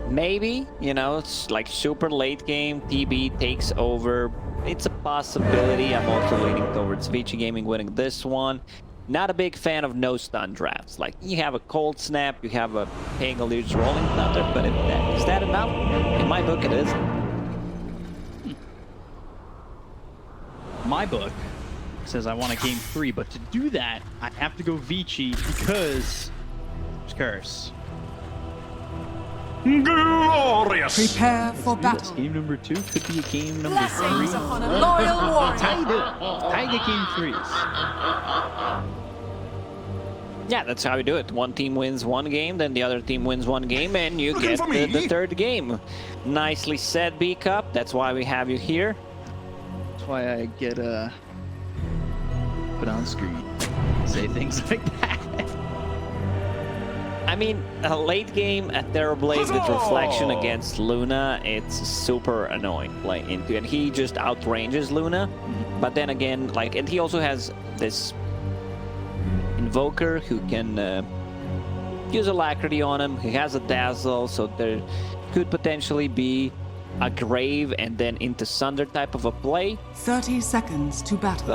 Maybe, you know, it's like super late game, TB takes over. It's a possibility. I'm also leaning towards Vici Gaming winning this one. Not a big fan of no stun drafts. Like, you have a cold snap, you have a paying illusions rolling thunder, but is that enough? In my book, it is. My book says I want a game 3, but to do that, I have to go Vici because there's Curse. Glorious! Prepare for battle. Game number 2 could be a game number Blessings 3. upon a loyal warrior. How you do? How you get game 3s? Yeah, that's how you do it. One team wins one game, then the other team wins one game, and you Looking get for me? the third game. Nicely said, B-Cup. That's why we have you here. That's why I get put on screen, say things like that. I mean, a late game at Terrorblade with Huzzah! Reflection against Luna, it's super annoying playing into, and he just outranges Luna. But then again, like, and he also has this Invoker who can use Alacrity on him. He has a Dazzle, so there could potentially be a Grave and then into Sunder type of a play. 30 seconds to battle.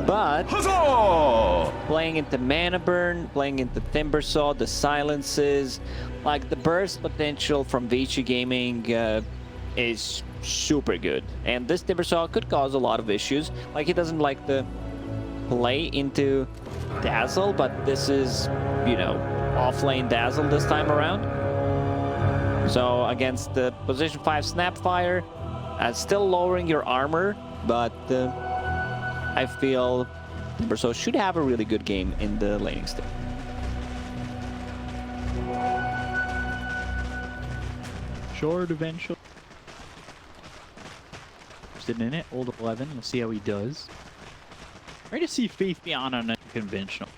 But Huzzah! playing into Mana Burn, playing into Timbersaw, the silences, like the burst potential from Vici Gaming is super good. And this Timbersaw could cause a lot of issues. Like, he doesn't like to play into Dazzle, but this is, you know, off-lane Dazzle this time around. So against the position 5 Snapfire, still lowering your armor, but I feel Timbersaw should have a really good game in the laning step. Short eventually. Sitting in it, old 11. We'll see how he does. Ready to see Faith Beyond on a conventional.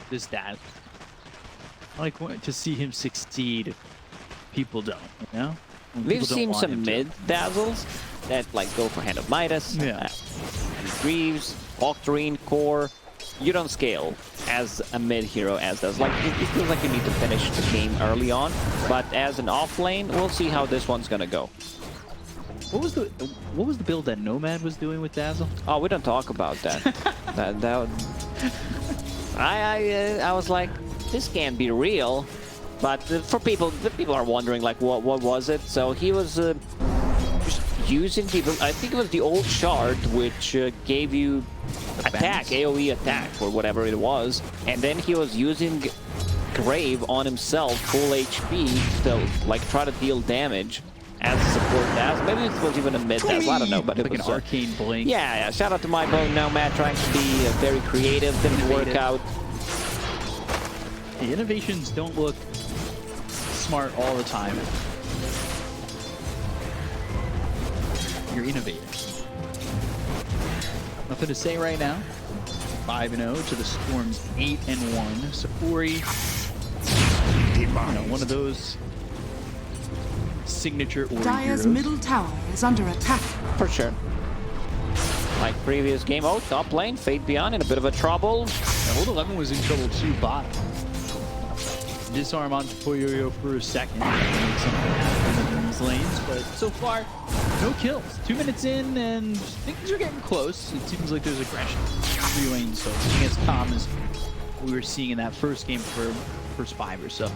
This dad. I like to see him succeed. People don't, you know? When We've people don't seen want some him to. mid Dazzles that like go for Hand of Midas, Yeah. Greaves, Octarine, Core. You don't scale as a mid hero as does. Like, it feels like you need to finish the game early on, but as an off lane, we'll see how this one's gonna go. What was the build that Nomad was doing with Dazzle? Oh, we don't talk about that. I was like, this can't be real. But for people, the people are wondering like, what was it? So he was just using I think it was the old shard, which gave you attack, AOE attack, or whatever it was, and then he was using Grave on himself, full HP, to like try to deal damage as a support Dazzle. Maybe it was even a mid Dazzle, I don't know, but it Like was an arcane blink. yeah. Shout out to my boy Nomad trying to be very creative, didn't work out. The innovations don't look smart all the time. You're innovating. Nothing to say right now. 5-0 to the Storm's 8-1. Safuri, you know, one of those signature order Dire's heroes. middle tower is under attack. For sure. Like previous game, oh, top lane, Fate Beyond in a bit of a trouble. And Old 11 was in trouble too, bottom. Disarm onto Poyoyo for a second. Make something happen in these lanes, but so far, no kills. 2 minutes in, and things are getting close. It seems like there's aggression. 3 lanes, so I think as calm as we were seeing in that first game for first 5 or so.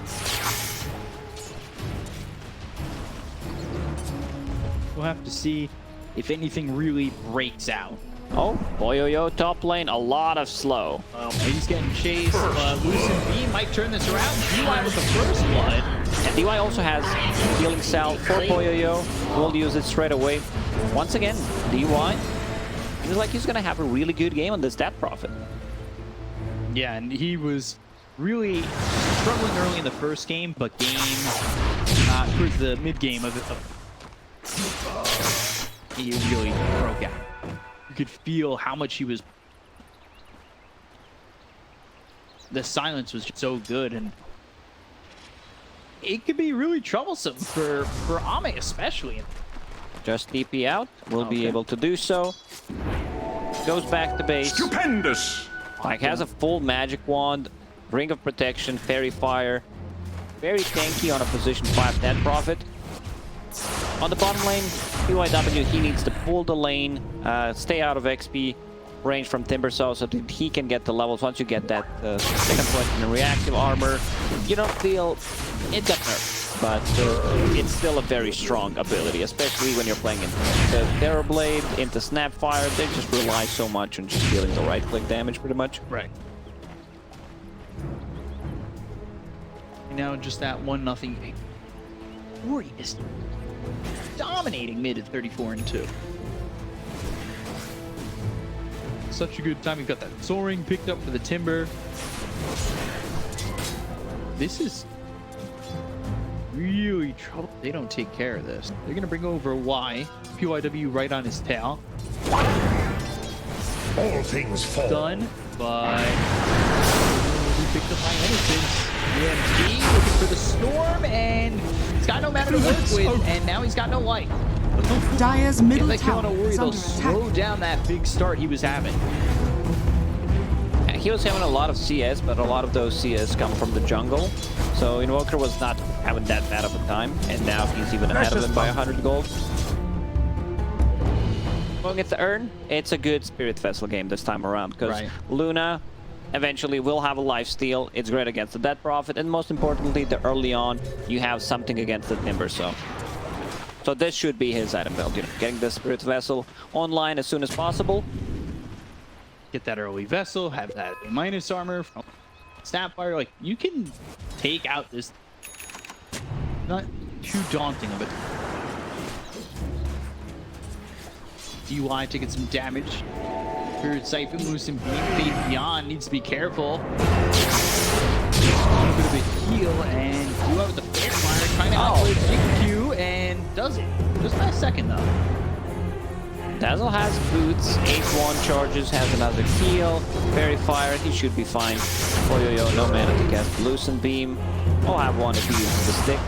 We'll have to see if anything really breaks out. Oh, Boyoyo top lane, a lot of slow. He's getting chased. Lucid B might turn this around. DY with the first blood. And DY also has healing cell for Boyoyo. We'll use it straight away. Once again, DY feels like he's gonna have a really good game on this Stat Prophet. Yeah, and he was really struggling early in the first game, but towards the mid game of it, he really broke out. You could feel how much he was. The silence was just so good, and it could be really troublesome for Ame especially. Just TP out, we'll be able to do so. Goes back to base. Stupendous! Like has a full magic wand, Ring of Protection, Fairy Fire. very tanky on a position 5 net profit. On the bottom lane, PYW, he needs to pull the lane, stay out of XP range from Timbersaw so that he can get the levels. Once you get that second point in the reactive armor, you don't feel it got nerfed, but it's still a very strong ability, especially when you're playing into Terrorblade, into Snapfire. They just rely so much on just dealing the right-click damage, pretty much. Right. Now just that 1-0 game. Ori is dominating mid at 34-2. Such a good time. We've got that soaring picked up for the Timber. This is really trouble. They don't take care of this. They're going to bring over Y. PYW right on his tail. All things fall. Done, but he picked up my innocence. EMP looking for the storm, and he's got no mana to work with, and now he's got no light. Dire's middle Like you want tower to worry, is they'll under slow attack. down that big start he was having. He was having a lot of CS, but a lot of those CS come from the jungle. So Invoker was not having that bad of a time, and now he's even ahead of him by 100 gold. Going at the Urn, it's a good Spirit Vessel game this time around, because Luna eventually will have a lifesteal. It's great against the Death Prophet, and most importantly, the early on, you have something against the Timber. So this should be his item build, you know, getting the Spirit Vessel online as soon as possible. Get that early vessel, have that minus armor from Snapfire. Like, you can take out this. Not too daunting of it. DY taking some damage. Spirit Siphon, Moose and Beam, Fade Beyond needs to be careful. A little bit of a heal, and DY with the Fair Fire trying to outplay Q, and does it. Just last second though. Dazzle has boots, 8-1 charges, has another heal, Fairy Fire, he should be fine. Yo, no mana to cast Loosen Beam. I'll have one if he uses the stick.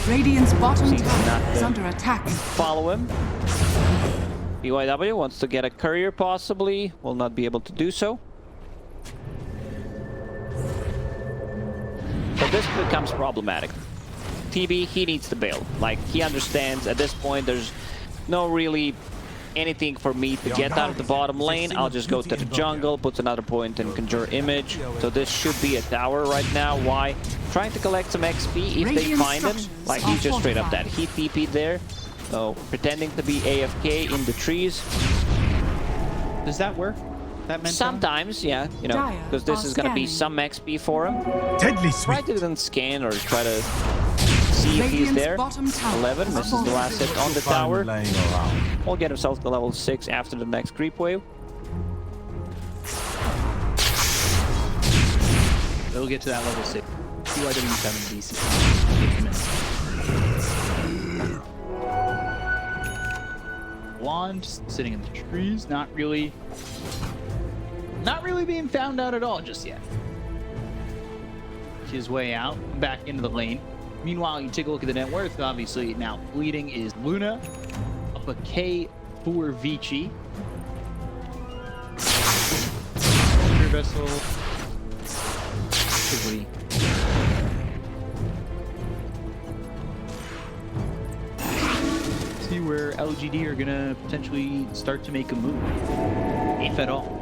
Radiant's bottom Seems tower not is to under attack. follow him. BYW wants to get a courier possibly, will not be able to do so. But this becomes problematic. TB, he needs to bail. Like, he understands at this point there's no really anything for me to get out of the bottom lane. I'll just go to the jungle, puts another point and conjure image. So this should be a tower right now. Why? Trying to collect some XP if they find him. Like, he just straight up that. He TP'd there. So pretending to be AFK in the trees. Does that work? That meant sometimes, yeah, you know, because this is gonna be some XP for him. Deadly Try sweet. to then scan or try to see if he's there. 11 misses the last hit on the tower. Will get himself to level 6 after the next creep wave. They'll get to that level 6. PYW7 DC. Wand sitting in the trees, not really being found out at all just yet. His way out, back into the lane. Meanwhile, you take a look at the net worth. Obviously, now leading is Luna, up a K for Vici. Vessel. See where LGD are gonna potentially start to make a move, if at all.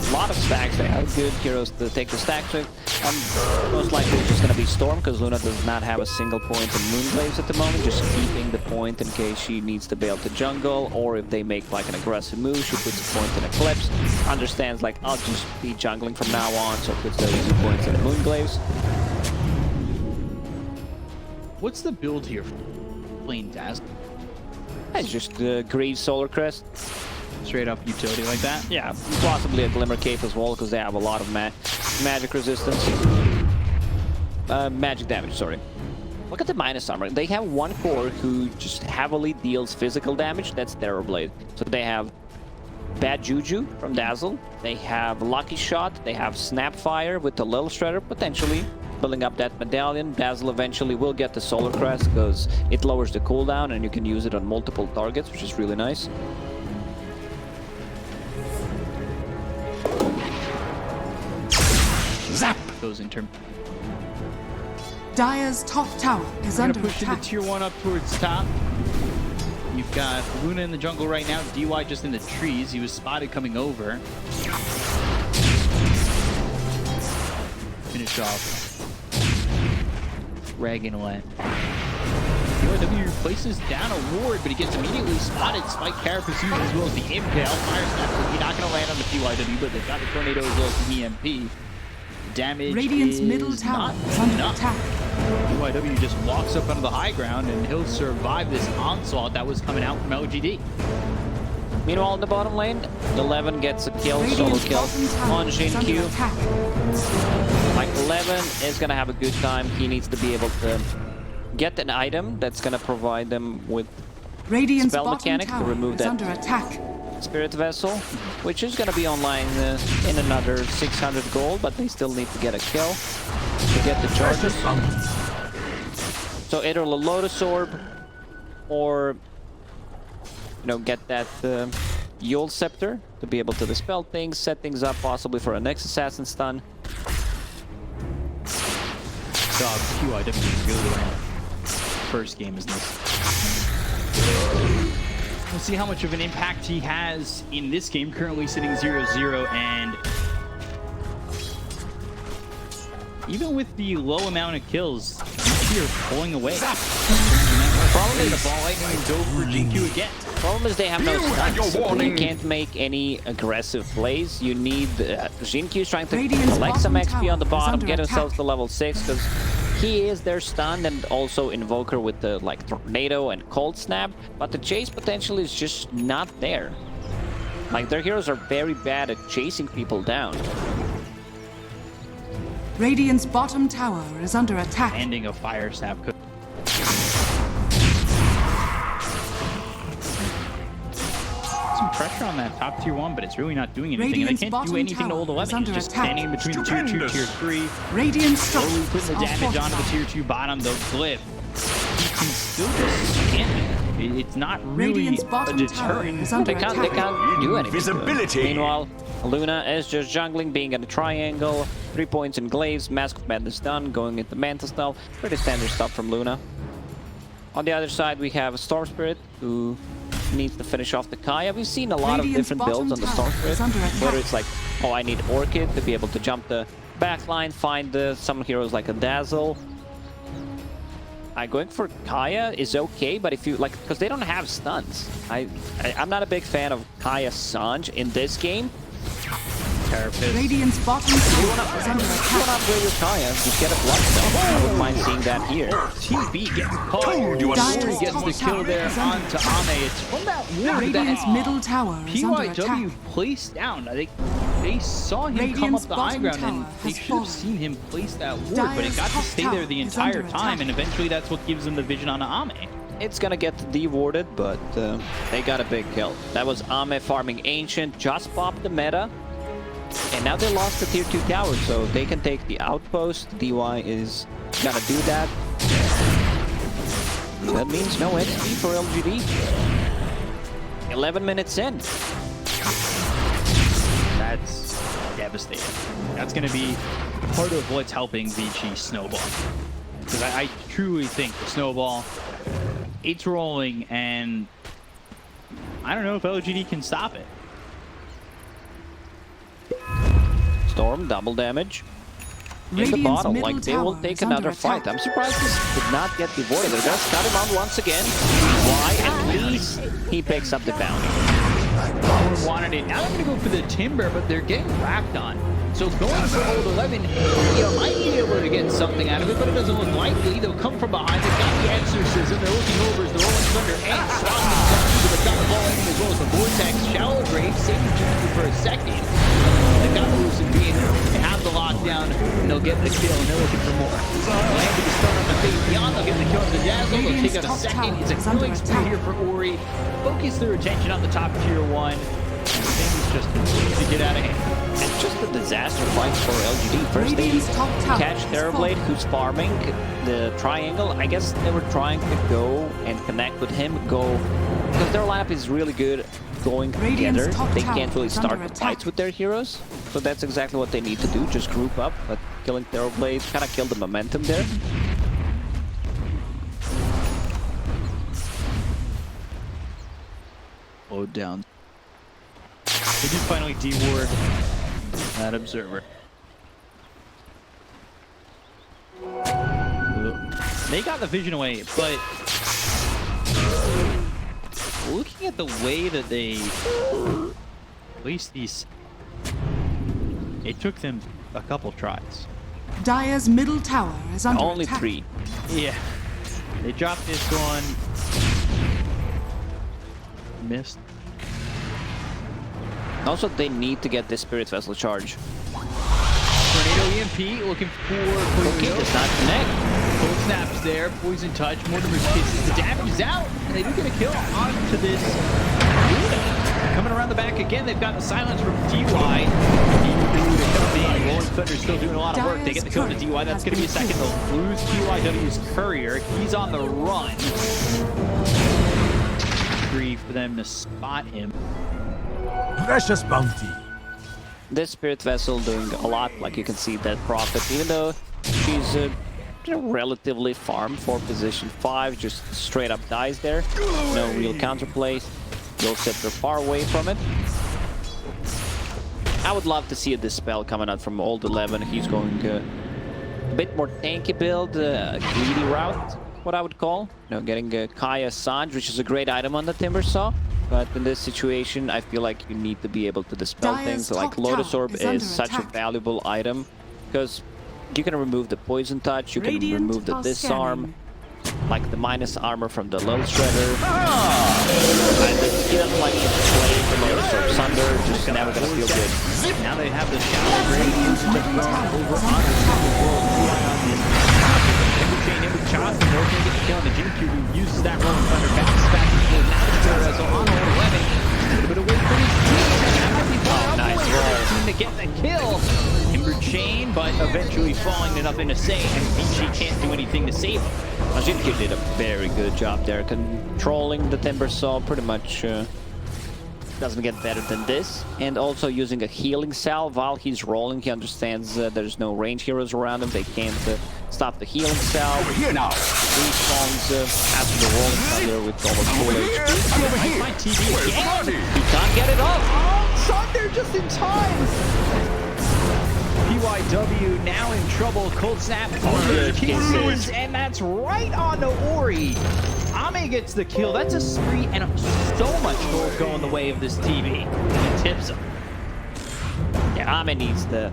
A lot of stacks. They have good heroes to take the stacks with. Most likely it's just going to be Storm, because Luna does not have a single point in Moonglaves at the moment, just keeping the point in case she needs to bail to jungle, or if they make like an aggressive move, she puts a point in Eclipse. Understands like, I'll just be jungling from now on, so puts those 2 points in Moonglaves. What's the build here for playing Dazzle? It's just Greed Solar Crest. Straight up utility like that? Yeah, possibly a Glimmer Cape as well, because they have a lot of magic resistance. Magic damage, sorry. Look at the minus armor. They have one core who just heavily deals physical damage. That's Terrorblade. So they have Bad Juju from Dazzle. They have Lucky Shot. They have Snapfire with the Lil Shredder, potentially building up that medallion. Dazzle eventually will get the Solar Crest because it lowers the cooldown and you can use it on multiple targets, which is really nice. Zap! goes in terms. Dire's top tower is They're under gonna push into attack. tier 1 up towards top. You've got Luna in the jungle right now. DY just in the trees. He was spotted coming over. Finish off. Rag and away. DYW places down a ward, but he gets immediately spotted. Spike Carapace used as well as the Impale. Fire Snap. He's not going to land on the PYW, but they've got the Tornado as well as the EMP. Damage Radiant's is middle tower not is under enough. attack. DYW just walks up onto the high ground, and he'll survive this onslaught that was coming out from LGD. Meanwhile, in the bottom lane, 11 gets a kill, solo Radiant's kill bottom tower on is under Jinkyu. attack. Like 11 is gonna have a good time. He needs to be able to get an item that's gonna provide them with Radiant's spell bottom mechanic to tower remove is that under attack. Spirit Vessel, which is gonna be online in another 600 gold, but they still need to get a kill to get the charges. So either a Lotus Orb or, you know, get that Yule Scepter to be able to dispel things, set things up possibly for a next Assassin Stun. PYW really ran. First game is this. We'll see how much of an impact he has in this game. Currently sitting 0-0, and even with the low amount of kills, DPC are pulling away. Problem The is, ball lightning and go for GQ again. problem is they have no had your stuns. So you warning. can't make any aggressive plays. You need Jinkyu trying to Radiant's collect some bottom XP on the tower is bottom, under get attack. himself to level 6 because he is their stun, and also Invoker with the like Tornado and Cold Snap. But the chase potential is just not there. Like their heroes are very bad at chasing people down. Radiant's bottom tower is under attack. Landing a fire snap could. Some pressure on that top tier 1, but it's really not doing anything. Radiant's And they can't do bottom anything to tower old is 11. He's under just attack. standing in between the tier 2, Stupendous. tier 3. Radiant Slowly structures putting the are damage onto the fortified. tier 2 bottom, though Glyph. He can still just stand there. It's not really Radiant's a bottom tower deterrent. is under They can't attack. do anything. Invisibility. Meanwhile, Luna is just jungling, being in a triangle, 3 points in glaives, Mask of Madness done, going into Mantle Style. Pretty standard stuff from Luna. On the other side, we have Storm Spirit, who needs to finish off the Kaya. We've seen a lot of Radiant's different builds on the bottom Storm tower is Spirit, under attack. whether it's like, oh, I need Orchid to be able to jump the backline, find some heroes like a Dazzle. Going for Kaya is okay, but if you like, because they don't have stuns. I'm not a big fan of Kaya Sanj in this game. Carapace. Radiant's bottom tower is under You want attack. to upgrade your Kaya, just get a Bloodstone. I wouldn't mind seeing that here. Team B gets caught. Told you a Dire's He sword. gets top the kill tower there is under onto attack. Ame. It's from that ward Radiant's that middle tower is under attack. PYW placed down. I think they saw him come up Radiant's the high bottom ground, and tower they has should fallen. have seen him place that ward, but it Dire's got to top stay there tower the is entire under time, attack. and eventually that's what gives them the vision on Ame. It's gonna get dewarded, but they got a big kill. That was Ame farming Ancient, just popped the meta. And now they lost the tier 2 tower, so they can take the outpost. DY is gonna do that. That means no XP for LGD. 11 minutes in. That's devastating. That's going to be part of what's helping Vici snowball. Because I truly think the snowball, it's rolling, and I don't know if LGD can stop it. Storm, double damage. In the Radiant's bottom, middle like they will tower take is under another fight. attack. I'm surprised this did not get devoided. They're gonna start him on once again. Why? At least he picks up the bounty. Power wanted it. Now they're going to go for the timber, but they're getting racked on. So going for old 11, you might be able to get something out of it, but it doesn't look likely. They'll come from behind. They've got the exorcism. They're looking over as the rolling thunder and slotting themselves. They've got the ball in as well as the vortex. Shallow grave, saving Juniper for a second. They've got Bruce and Bean. They have the lockdown, and they'll get the kill, and they're looking for more. Landing the stun on the face beyond. They'll get the kill on the Dazzle. They'll take out a Radiant's top second. tower It's a is under killing spree attack. here for Ori. Focus their attention on the top tier 1. Things just continue to get out of hand. It's just a disaster fight for LGD. First they Radiant's top tower catch is Terrorblade, fallen. who's farming the triangle. I guess they were trying to go and connect with him, go because their lineup is really good going Radiant's together. top They tower can't really is under start the attack. fights with their heroes. So that's exactly what they need to do, just group up. But killing Terrorblade kind of killed the momentum there. Slowed down. They did finally deward that observer. They got the vision away, but looking at the way that they placed these, it took them a couple tries. Dire's middle tower is under Only attack. 3. Yeah. They dropped this one. Missed. Also, they need to get this Spirit Vessel charge. Tornado EMP looking for Okay, does not connect. Cold snaps there, poison touch, Mortimer's kisses, the damage is out, and they do get a kill onto this. Coming around the back again, they've got the silence from DY. Rolling Thunder still doing a lot of work. They get the kill to DY, that's going to be a second. They'll lose PYW's courier. He's on the run. Free for them to spot him. Precious bounty. This Spirit Vessel doing a lot, like you can see that Prophet, even though she's relatively farm for position 5, just straight up dies there. No real counterplay. Will Scepter far away from it. I would love to see a Dispel coming out from Old 11. He's going a bit more tanky build, greedy route, what I would call. You know, getting Kaya Sanj, which is a great item on the Timber Saw. But in this situation, I feel like you need to be able to dispel Dire's things. Like top Lotus tower Orb is under is such a attack. valuable item because you can remove the poison touch, you can Radiant remove the are disarm, scanning. like the minus armor from the Low Shredder. He doesn't like to play the Lotus Orb Sunder, just never gonna feel good. Now they have the shallow gradients middle tower over is on under the Chain, and they're going to get the kill on the Jinku, who uses that Rolling Thunder back and forth. Now the Torres on 11. A little bit away from his team. That might be far out nice for their roll. team to get the kill. Timber Chain, but eventually falling to nothing to say, and Vici can't do anything to save him. Jinky did a very good job there, controlling the Timber Saw pretty much. Doesn't get better than this. And also using a healing salve while he's rolling. He understands there's no range heroes around him. They can't stop the healing salve. Here now. Respawns after the rolling thunder with almost full HP. Over here. My TV Where's again. Roddy? He can't get it off. Oh, Thunder just in time. PYW now in trouble. Cold snap. good Kisses, and that's right on to Ori. Ame gets the kill. That's a spree and so much gold going the way of this TV. He tips him. Yeah, Ame needs to,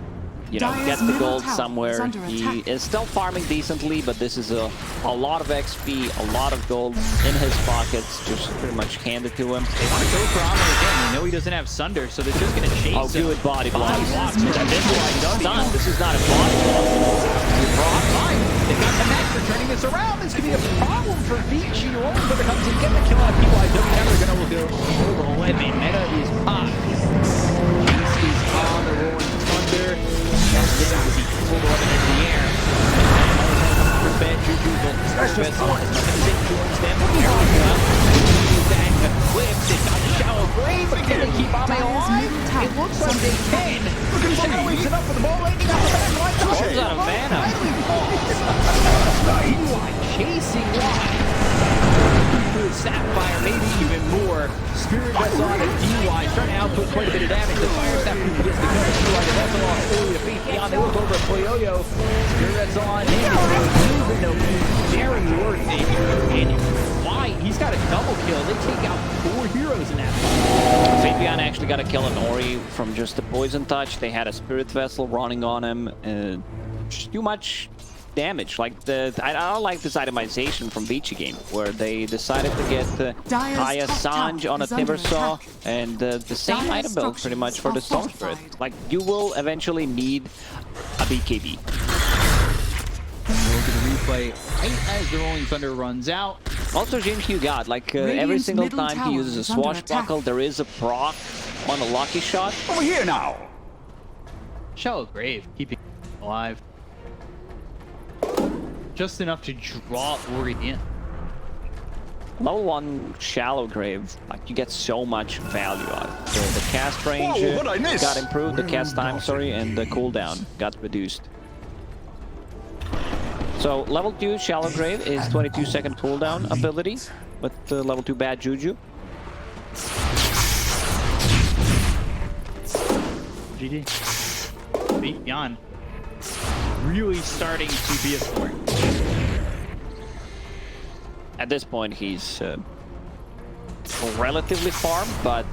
you know, Dire's get the middle gold tower is somewhere. under He attack. is still farming decently, but this is a lot of XP, a lot of gold in his pockets, just pretty much handed to him. They want to go for Ame again. They know he doesn't have Sunder, so they're just going to chase Oh, him. good body block. Body block. This is done. This is not a body block. Fine. They got the match. They're turning this around. This could be a problem for Vici. Rolling Thunder comes in, get the kill on PYW. Now they're going to go over 11. Meta is popped. Chase is on the Rolling Thunder. And then as he pulled 11 in the air. For bad Juju, but Vessel joins them. Erica uses that Eclipse. They got the shallow grave, but can they keep Ame alive? It looks like they can. Shadow waves it up with the ball landing on the back line. Runs out of mana. Chasing wide. Through Sapphire, maybe even more. Spirit Vessel on a DY, starting to output quite a bit of damage. The Fire Snap gets the cover. DY, the Vessel on early to feet beyond. They look over at Poyoyo. Spirit Vessel on him. Even though he's very worthy. And why? He's got a double kill. They take out 4 heroes in that fight. Fabian actually got a kill on Ori from just the poison touch. They had a Spirit Vessel running on him. Just too much damage. Like I don't like this itemization from Vici game, where they decided to get Dire's Kaya top Sanj tower on a is under Timber Saw attack. and the same Dire's item build pretty much for the structures Stone are Spirit. fortified. Like you will eventually need a BKB. We're going to replay right as the Rolling Thunder runs out. Also, Jinq got like every Radiant's single middle time he tower uses a is under swashbuckle, attack. there is a proc on a lucky shot. Over here now. Shallow grave, keeping him alive. Just enough to draw Ori in. Level 1 Shallow Grave, like you get so much value out of it. The cast range Whoa, what'd I miss? got improved, the cast time, sorry, and the cooldown got reduced. So level 2 Shallow Grave is 22-second cooldown ability with the level 2 Bad Juju. GD. Beyond. Really starting to be a threat. At this point, he's relatively farm, but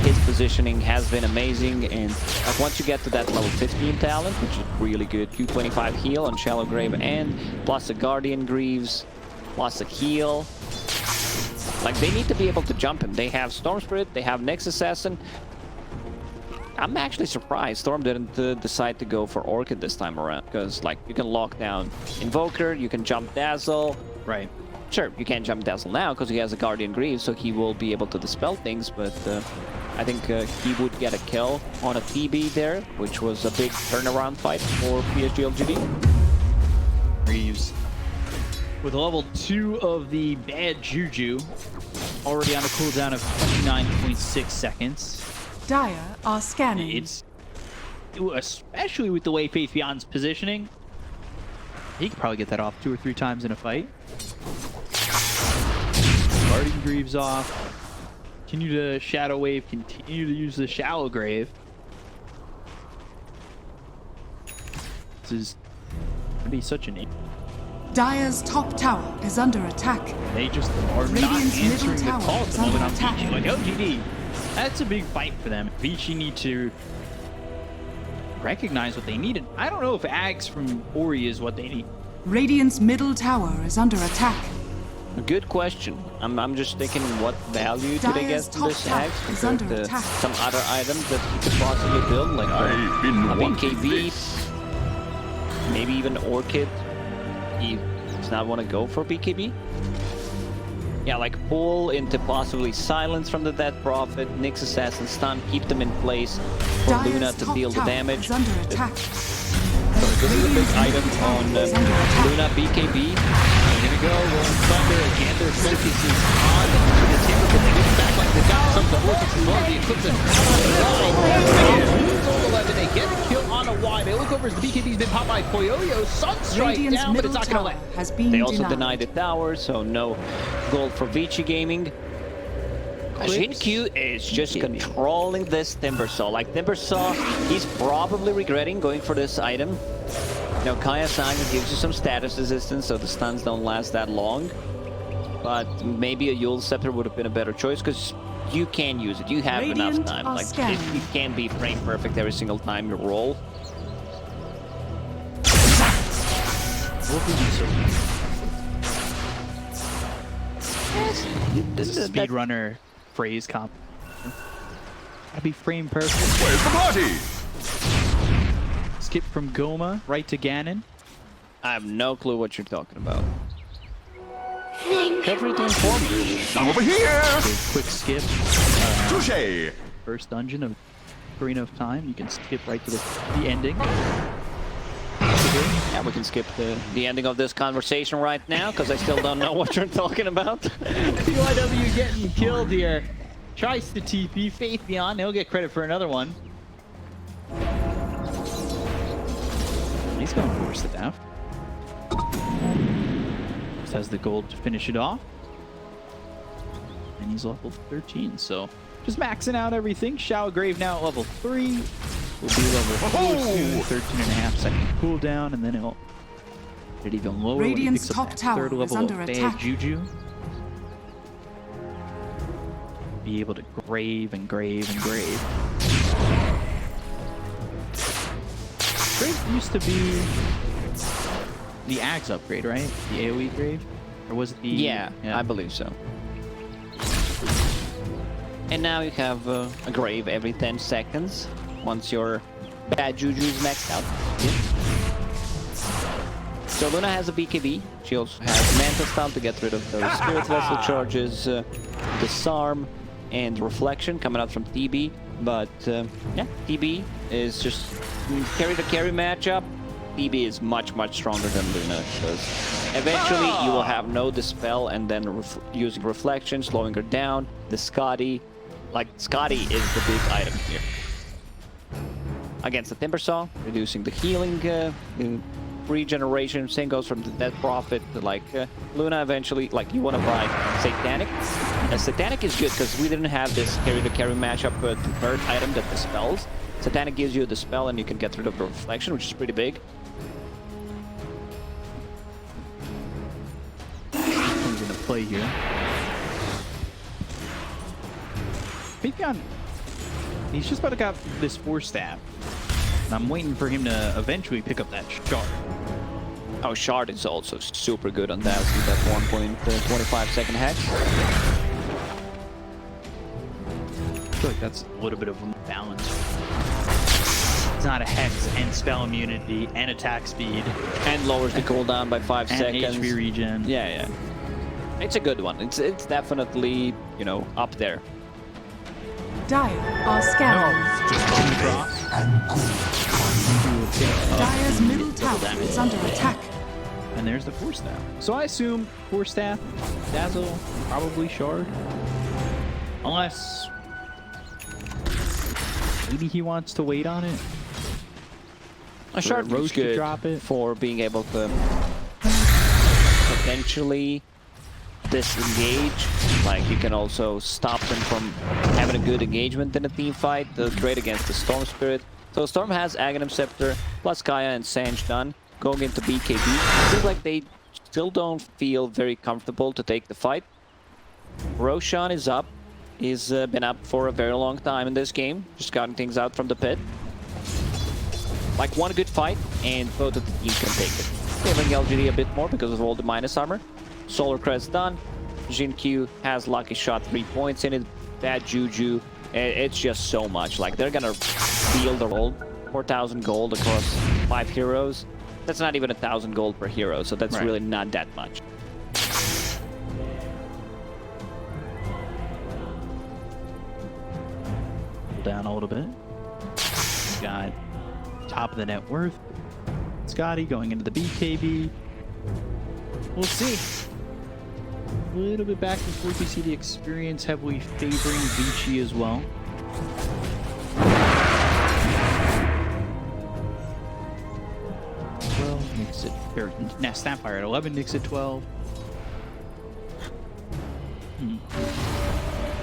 his positioning has been amazing. And like once you get to that level 15 talent, which is really good, Q25 heal on Shallow Grave, and plus a Guardian Greaves, plus a heal. Like they need to be able to jump him. They have Storm Spirit, they have Nyx Assassin. I'm actually surprised Storm didn't decide to go for Orchid this time around, because like you can lock down Invoker, you can jump Dazzle. Right. Sure, you can't jump Dazzle now because he has a Guardian Greaves, so he will be able to dispel things, but I think he would get a kill on a TB there, which was a big turnaround fight for PSG.LGD. Greaves. With level 2 of the Bad Juju, already on a cooldown of 29.6 seconds. Dire are scanning. It's, especially with the way Faith Beyond's positioning, he could probably get that off 2 or 3 times in a fight. Guardian Greaves off. Continue to Shadow Wave. Continue to use the Shallow Grave. This is going to be such an... Dire's top tower is under attack. They just are not Radiant's middle answering the tower call at is the moment under on attack. Vici. Like, LGD, that's a big fight for them. Vici need to recognize what they need. And I don't know if Ags from Ori is what they need. Radiant's middle tower is under attack. Good question. I'm just thinking what value do they get Dire's from top this tower axe is compared under to attack. some other items that you could possibly build, like I've been a wanting BKB, this. maybe even Orchid. He does not want to go for BKB. Yeah, like pull into possibly Silence from the Dead Prophet, Nyx Assassin stun, keep them in place for Dire's Luna to top deal the tower damage. is under attack. So this is a big item on Luna BKB. Here we go, Rolling Thunder, again they're focusing on the Timber, but they get it back like they got some of the Vortex as well. The Eclipse is on 11, they get a kill on a Y. They look over as the BKB's been popped by Poyoyo. Sunstrike Radiant's down, but it's middle not gonna tower let. has been They also denied. denied the tower, so no gold for Vici Gaming. Q is just controlling this Timbersaw. Like Timbersaw, he's probably regretting going for this item. You know, Kaya Saga gives you some status resistance, so the stuns don't last that long. But maybe a Yule Scepter would have been a better choice, because you can use it. You have enough Radiant time. are Like, scanning. it can't be frame perfect every single time you roll. This is a speedrunner phrase comp. Gotta be frame perfect. Where's the party? Skip from Goma right to Ganon. I have no clue what you're talking about. Feel free to inform me. I'm over here. Okay, quick skip. Touche. First dungeon of Arena of Time. You can skip right to the ending. Yeah, we can skip the ending of this conversation right now, because I still don't know what you're talking about. PYW getting killed here. Tries to TP. Faith Beyond. He'll get credit for another one. He's going to force it down. Just has the gold to finish it off. And he's level 13, so just maxing out everything. Shallow Grave now at level 3. Will be level 4 soon. 13.5-second cooldown, and then he'll get even lower Radiant's when he picks up top that tower third is level under of Bad attack. Juju. Be able to grave and grave and grave. Grave used to be the Ags upgrade, right? The AoE grave? Or was it the... Yeah, I believe so. And now you have a grave every 10 seconds once your Bad Juju is maxed out. Yeah. So Luna has a BKB. She also has Manta Stun to get rid of those Spirit Vessel charges, Disarm, and Reflection coming out from TB. But yeah, TB is just carry-to-carry matchup. PB is much stronger than Luna, because eventually you will have no Dispel and then using Reflection, slowing her down. The Scotty, like Scotty is the big item here. Against the Timbersaw, reducing the healing regeneration. Same goes from the Death Prophet to like Luna eventually. Like you want to buy Satanic. Satanic is good because we didn't have this carry-to-carry matchup with the third item that dispels. Satanic gives you the spell and you can get rid of the reflection, which is pretty big. Comes into play here. Fabian, he's just about to get this Force Staff. And I'm waiting for him to eventually pick up that shard. Oh, shard is also super good on Dazzle, that 1.25-second hex. I feel like that's a little bit of a balance. It's not a hex and spell immunity and attack speed. And lowers the cooldown by 5 and seconds. HP regen. Yeah. It's a good one. It's definitely, you know, up there. Dire are scanning. Dire's middle tower is under attack. And there's the Force Staff. So I assume Force Staff, Dazzle, probably Shard. Unless maybe he wants to wait on it. A shard Roche is good drop it for being able to potentially disengage. Like you can also stop them from having a good engagement in a team fight. That's great against the Storm Spirit. So Storm has Aghanim Scepter plus Kaya and Sange done. Going into BKB. Seems like they still don't feel very comfortable to take the fight. Roshan is up. He's been up for a very long time in this game. Just gotten things out from the pit. Like one good fight and both of the teams can take it. Giving LGD a bit more because of all the minus armor. Solar Crest done. Jin Q has Lucky Shot 3 points in it. Bad Juju. It's just so much. Like they're gonna steal the roll. 4,000 gold across 5 heroes. That's not even 1,000 gold per hero, so that's really not that much. Pull down a little bit. Got top of the net worth. Scotty going into the BKB. We'll see. A little bit back and forth. We see the experience heavily favoring Vici as well. 12 makes it, or Snapfire at 11 makes it 12.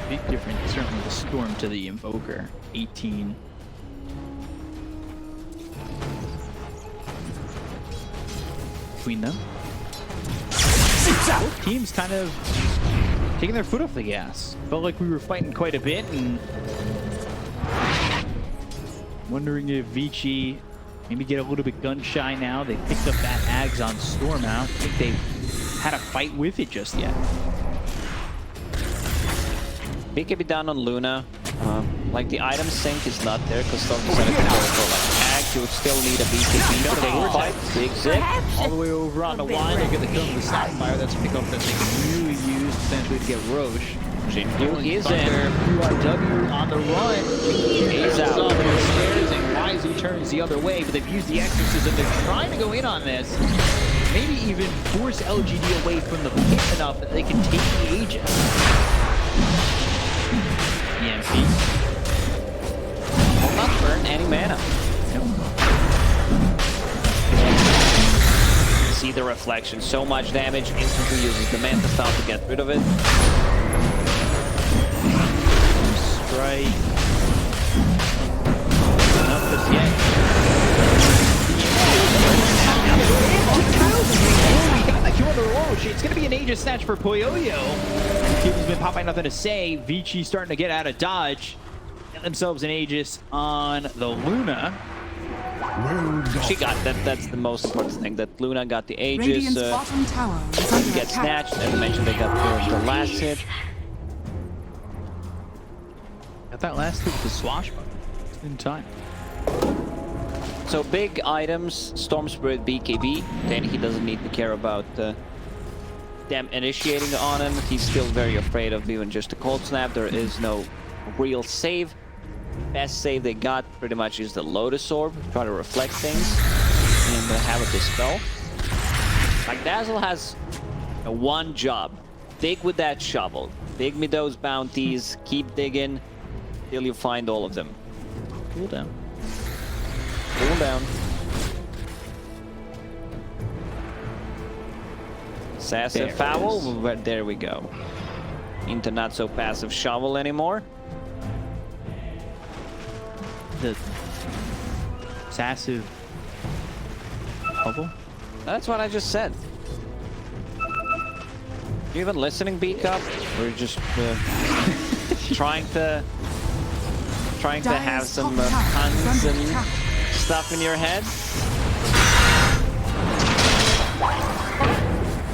Big difference, certainly the Storm to the Invoker, 18. Between them. Both teams kind of taking their foot off the gas. Felt like we were fighting quite a bit, and wondering if Vici maybe get a little bit gun shy now. They picked up that Ags on Storm. I don't think they've had a fight with it just yet. BKB down on Luna. Like the item sync is not there because Storm decided to go for like Ags. You would still need a BKB to take the fight. Big zip. All the way over on the line. They're going to kill him with Snapfire. That's a pickup that they can really use potentially to get Roche. Jinju is in. URW on the run. He's out. Up the stairs, and Wisely turns the other way, but they've used the exorcism. They're trying to go in on this. Maybe even force LGD away from the pit enough that they can take the Aegis. EMP. Will not burn any mana. See the reflection. So much damage. Instantly uses the Manta Style to get rid of it. Strike. Not just yet. It's going to be an Aegis snatch for Poyoyo. He's been popping nothing to say. Vici starting to get out of dodge. Get themselves an Aegis on the Luna. She got that. That's the most important thing. That Luna got the Aegis. Radiant's bottom tower is under Get attack. snatched. As I mentioned, they got the last hit. Got that last hit with the swashbuckler in time. So big items, Storm Spirit, BKB. Then he doesn't need to care about them initiating on him. He's still very afraid of even just a cold snap. There is no real save. Best save they got pretty much is the Lotus Orb. Try to reflect things. and have a dispel. Like Dazzle has one job: dig with that shovel, dig me those bounties, keep digging till you find all of them. Cool down. Cool down. Assassin There it foul. is. Well, there we go. Into not so passive shovel anymore. The passive bubble. That's what I just said. You even listening, B-Cup? Or just trying to have Dire's some top tower is puns under and attack. stuff in your head?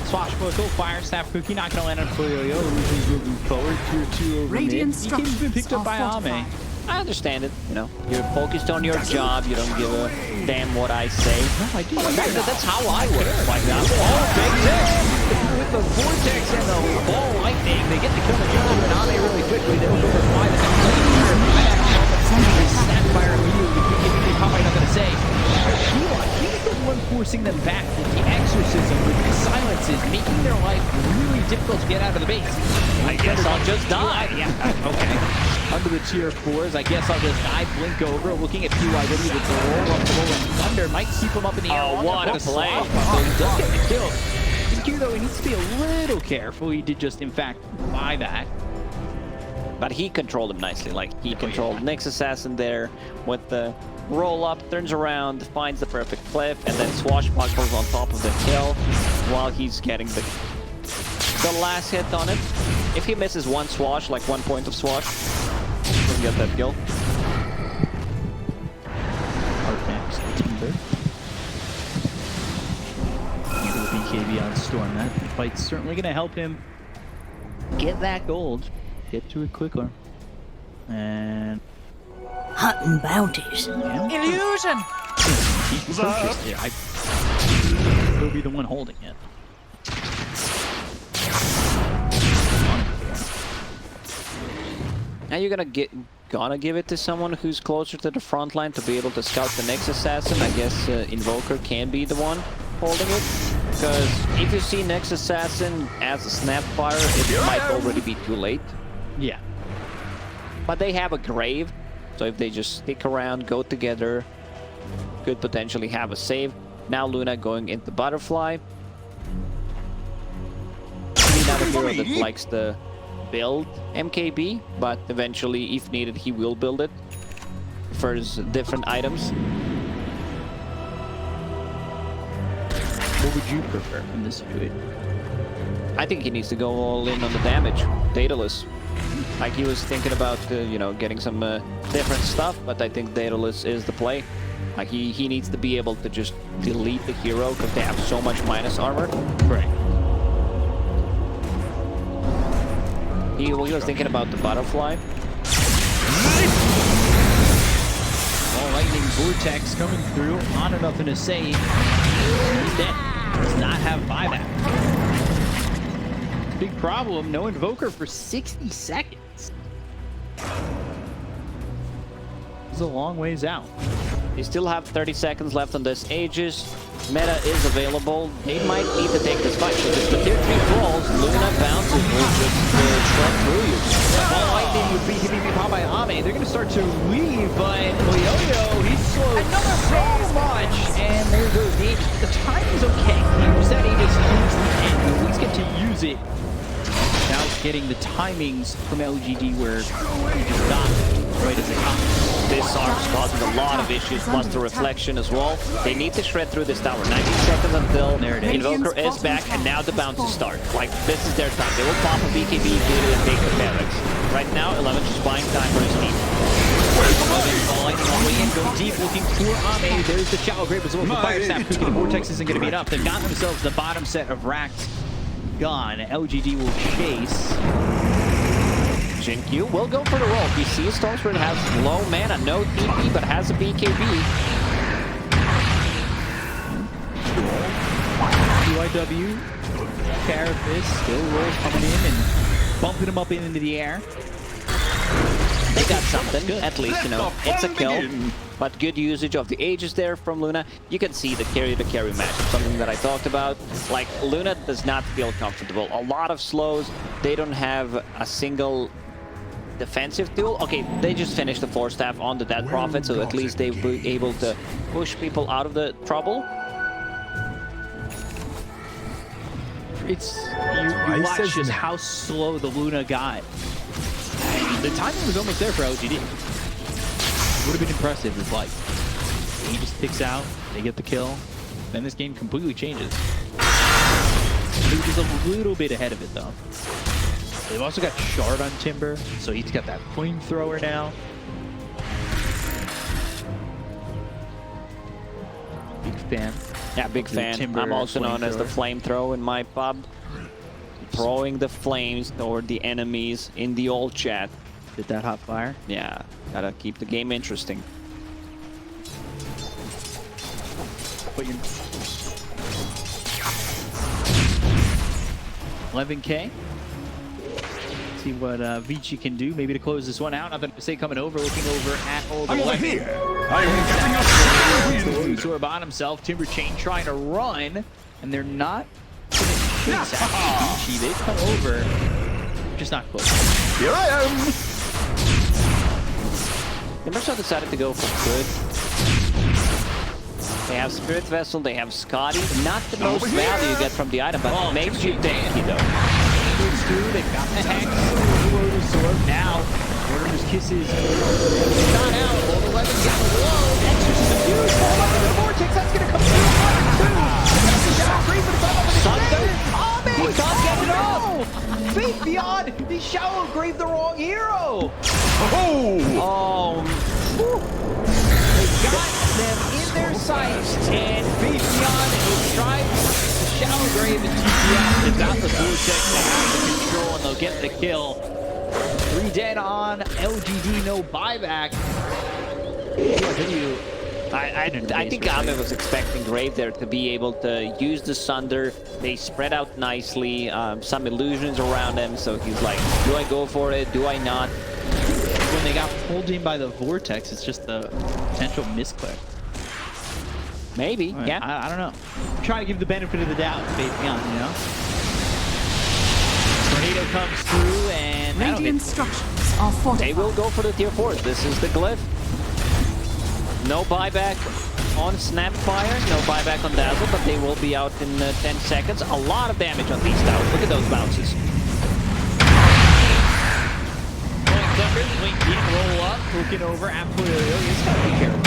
Swashbuckle, Fire Staff Cookie, not gonna land on Yo-Yo. Illusion's moving forward, tier 2 over Radiant mid. He's been picked up by structures are Ame. I understand it, you know. You're focused on your job. You don't give a damn what I say. No, I do. That's how I work. Like that. Oh, big hit! With the Vortex and the ball lightning, they get the kill on Jojo and Ame really quickly. They'll go for 5 and Snapfire immediately. Probably not gonna say. He's the one forcing them back with the exorcism, with the silences, making their life really difficult to get out of the base. I guess I'll just die. Yeah, okay. Under the tier 4s, I guess I'll just die, blink over, looking at PYW with the roll up, the rolling thunder, might keep him up in the air. Oh, what a play. So he does get the kill. Q though, he needs to be a little careful. He did just, in fact, buy that. But he controlled him nicely. Like, he controlled Nyx Assassin there with the roll up, turns around, finds the perfect cliff, and then swashbuckles on top of the kill while he's getting the last hit on it. If he misses one swash, like 1 point of swash, he'll get that kill. Vortex, Timber. BKB on Storm. That fight's certainly going to help him get that gold. Get to it quicker. And Hunting bounties. Illusion! he's focused here. He'll be the one holding it. Now you're gonna give it to someone who's closer to the front line to be able to scout the next assassin. I guess Invoker can be the one holding it, because if you see next assassin as a snapfire, it might already be too late. Yeah. But they have a grave, so if they just stick around, go together, could potentially have a save. Now Luna going into butterfly. He's not a hero that likes to build MKB, but eventually, if needed, he will build it for his different items. What would you prefer in this situation? I think he needs to go all in on the damage, dataless. Like he was thinking about, you know, getting some different stuff, but I think dataless is the play. Like he needs to be able to just delete the hero because they have so much minus armor. Right. He was thinking about the butterfly. All lightning Vortex coming through. On and nothing to say. He's dead. Does not have buyback. Big problem. No Invoker for 60 seconds. It's a long ways out. They still have 30 seconds left on this Aegis. Meta is available. They might need to take this fight. Because the tier 3 falls, Luna bounces will just shred through you. Ball lightning would be hitting me by Ame. They're going to start to leave, but Yo-Yo, he's slowed so much. And there goes the Aegis. The timing's okay. Use that Aegis towards the end. You at least get to use it. Now it's getting the timings from LGD where he just got right as it comes. This arm's causing a lot of issues, plus the reflection as well. They need to shred through this tower. 90 seconds until Invoker is back, and now the bounces start. Like, this is their time. They will pop a BKB, get it, and take the barracks. Right now, 11 just buying time for his team. Go deep, looking for Ame. There's the shallow grave as well for Fire Snap. The Vortex isn't going to be enough. They've got themselves the bottom set of racks gone. LGD will chase. Jinkyu will go for the roll. He sees Stormspirit has low mana, no TP, but has a BKB. PYW, Carapace, still rolls coming in and bumping him up into the air. They got something, at least, you know. Let the It's a fun kill, begin. but good usage of the Aegis there from Luna. You can see the carry-to-carry matchup, something that I talked about. Like, Luna does not feel comfortable. A lot of slows. They don't have a single defensive tool. Okay, they just finished the 4-staff on the Dead Prophet, so at least they'll be able to push people out of the trouble. It's you watch just how slow the Luna got. And the timing was almost there for LGD. Would have been impressive if like he just picks out, they get the kill, then this game completely changes. He was a little bit ahead of it though. They've also got Shard on Timber, so he's got that flamethrower now. Big fan. Yeah, big fan. Timber I'm also known as the flamethrower in my pub. Throwing the flames toward the enemies in the old chat. Did that hot fire? Yeah, gotta keep the game interesting. But you're 11K. See what Vici can do, maybe to close this one out. Nothing to say coming over, looking over at old I'm over 11. here. I am getting up. Sorb on himself, Timber Chain trying to run, and they're not gonna chase after Vici. They come over, just not close. Here I am. Timbersaw decided to go for good. They have Spirit Vessel, they have Scotty. Not the most value you get from the item, but it makes you tanky though. They've got the Hex, the Sorb. Now, Mortimer's Kisses. Shot out, old 11 gets low. Exorcism used, hold on to the Vortex. That's gonna come through. Thunder. Oh man, he can't get it off. Faith Beyond, he shallow grave the wrong hero. Oh. They got them in their sights, and Faith Beyond will try to shallow grave and TPS. They've got the Vortex to have the control, and they'll get the kill. 3 dead on LGD, no buyback. I think Ame was expecting Grave there to be able to use the Sunder. They spread out nicely, some illusions around him, so he's like, do I go for it? Do I not? When they got pulled in by the Vortex, it's just the potential misclick. Maybe, yeah. I don't know. I'm trying to give the benefit of the doubt, Faith Beyond, you know? Tornado comes through, and Radiant structures are fortified. They will go for the tier 4. This is the glyph. No buyback on Snapfire, no buyback on Dazzle, but they will be out in 10 seconds. A lot of damage on these towers. Look at those bounces. Blink Beam roll up, looking over at Polio. He's got to be careful.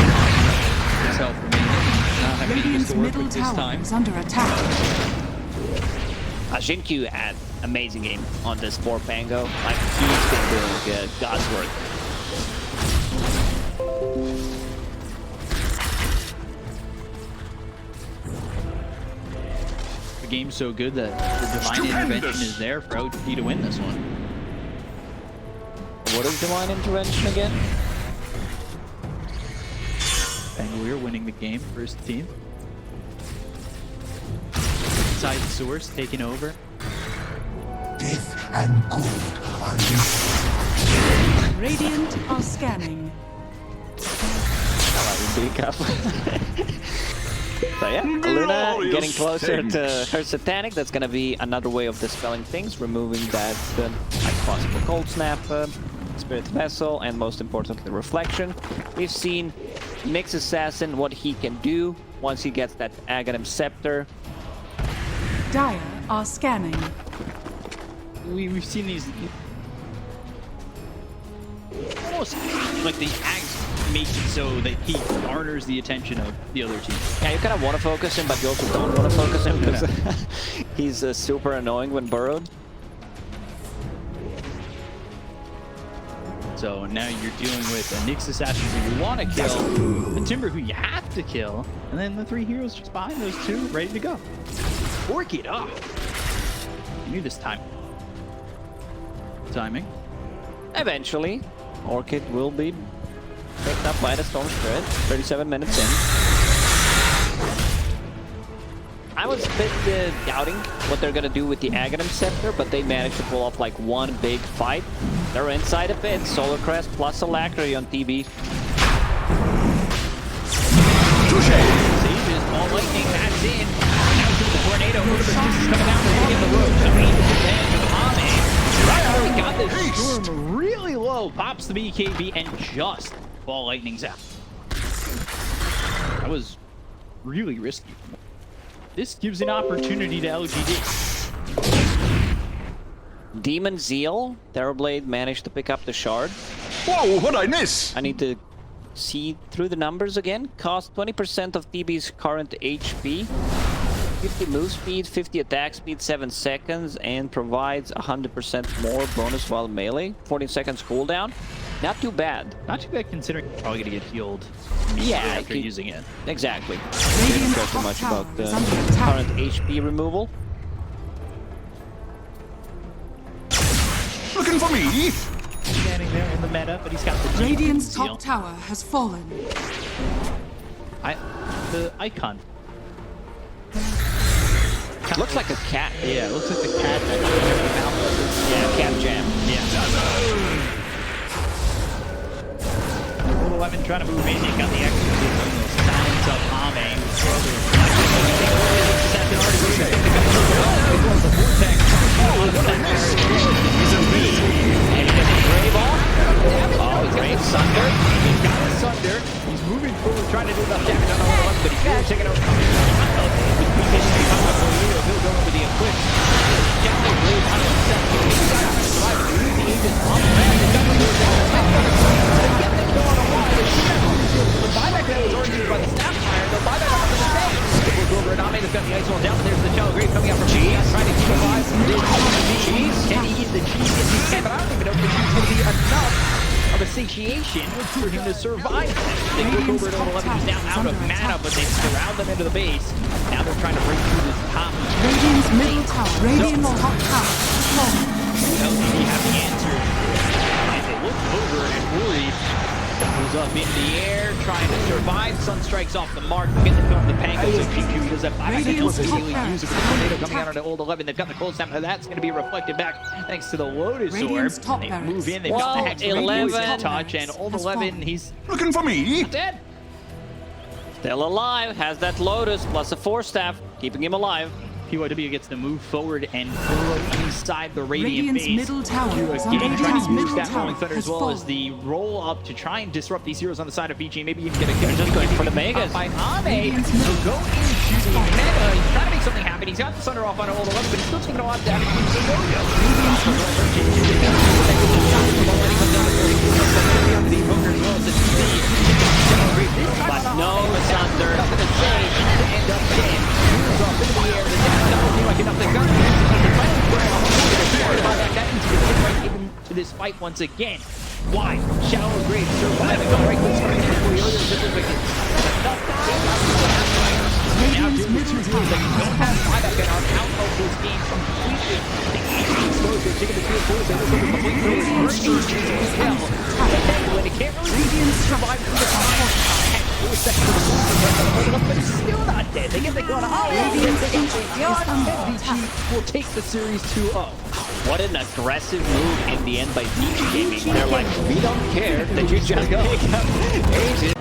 Himself remaining. Not having Radiant's to work middle with this tower time. is under attack. Jinkyu had amazing game on this 4 Pango. Like, he's been doing God's work. The game's so good that the divine intervention is there for OTP to win this one. What is Divine Intervention again? Bangalore winning the game for his team. Inside the source, taking over. Death and good are Radiant are scanning. So yeah, Luna Glorious getting closer things. to her Satanic. That's gonna be another way of dispelling things, removing that like possible Cold Snap, Spirit Vessel, and most importantly, Reflection. We've seen Nyx Assassin, what he can do once he gets that Aghanim Scepter. Dire are scanning. We've seen these almost like the axe makes it so that he garners the attention of the other team. Yeah, you kind of want to focus him, but you also don't want to focus him because he's super annoying when burrowed. So now you're dealing with a Nyx Assassin who you want to kill, a Timber who you have to kill, and then the 3 heroes just behind those 2 ready to go. Fork it up. You knew this time. Timing. Eventually, Orchid will be picked up by the Storm Spirit. 37 minutes in. I was a bit doubting what they're gonna do with the Aghanim Scepter, but they managed to pull off like one big fight. They're inside a bit. Solar Crest plus Alacrity on TB. Sages, ball lightning, that's in. Now to the tornado. Motivus is coming down to the road. So he takes advantage of the Ame. He got this storm really low. Pops the BKB and just ball lightning's out. That was really risky. This gives an opportunity to LGD. Demon Zeal, Terrorblade managed to pick up the shard. Whoa, what'd I miss? I need to see through the numbers again. Cost 20% of TB's current HP, 50 move speed, 50 attack speed, 7 seconds, and provides 100% more bonus while melee. 14 seconds cooldown. Not too bad. Not too bad considering you're probably gonna get healed Yeah, after using it. Exactly. Didn't Radiant's care so top much tower about is the under attack. current HP removal. Looking for me? Standing there in the meta, but he's got the Radiant's seal. top tower has fallen. The icon. Looks like a cat. Yeah, it looks like the cat that Yeah, cat jam. Little 11 trying to move in. He got the extra silence of Ame. The Vortex. And he gets a Brave off. Oh, Brave Sunder. He's got a Sunder. He's moving forward, trying to do enough damage on the one, but he's really taking out. He'll go over the Eclipse. Shadow Brave on the second. He's got to survive. The Aegis on the back. The double goes down. Get the kill on a wall. The buyback that was already used by the Snapfire. The buyback on the stage. It goes over and Ame has got the ice wall down. There's the Shadow Grave coming out from cheese. Trying to keep alive. Cheese. Can he eat the cheese? Yes, he can, but I don't even know if the cheese will be enough of a satiation for him to survive. They look over at 11. He's now out of mana, but they surround them into the base. Now they're trying to break through this top. Radiant's middle tower. Radiant's top tower has fallen. LGD have the answer. And they look over and worried. Goes up in the air, trying to survive. Sun strikes off the mark. Get the kill on the Pangos and PQ does that 5 seconds. Immediately use it with the tornado coming out on the old 11. They've got the cold snap. Now that's going to be reflected back thanks to the Lotus Radiant's Orb. top They barracks. move in. They've Well, got the Hex 11 touch, and old has 11, fallen. he's Looking for me? dead. Still alive. Has that Lotus plus a 4-staff, keeping him alive. PYW gets to move forward and burrow inside the Radiant Radiant's base. middle tower is Again, under trying attack. to use that Tower Rolling Thunder as has well as fallen. the roll up to try and disrupt these heroes on the side of PG. Maybe even get a kill. Just going for the Megas. By Ame, Radiant's he'll middle go into the meta. He's trying to make something happen. He's got the Thunder off on old 11, but he's still taking a lot of damage from the But no Sunder. Nothing to say. End up dead. Moves off into the air. The down doesn't seem like enough. They've got to this fight once again. Why? Shallow Grave surviving the right wing starting to pull the other specific. Now doing the two heroes that don't have buyback and are out of this game completely. The easy exposure, taking the field forward, they look over complete throws, as well. But then when it can't really survive through the top. But it's still not dead. They get the gun out. MVP will take the series 2-0. What an aggressive move in the end by PG Gaming. They're like, we don't care that you just pick up Aegis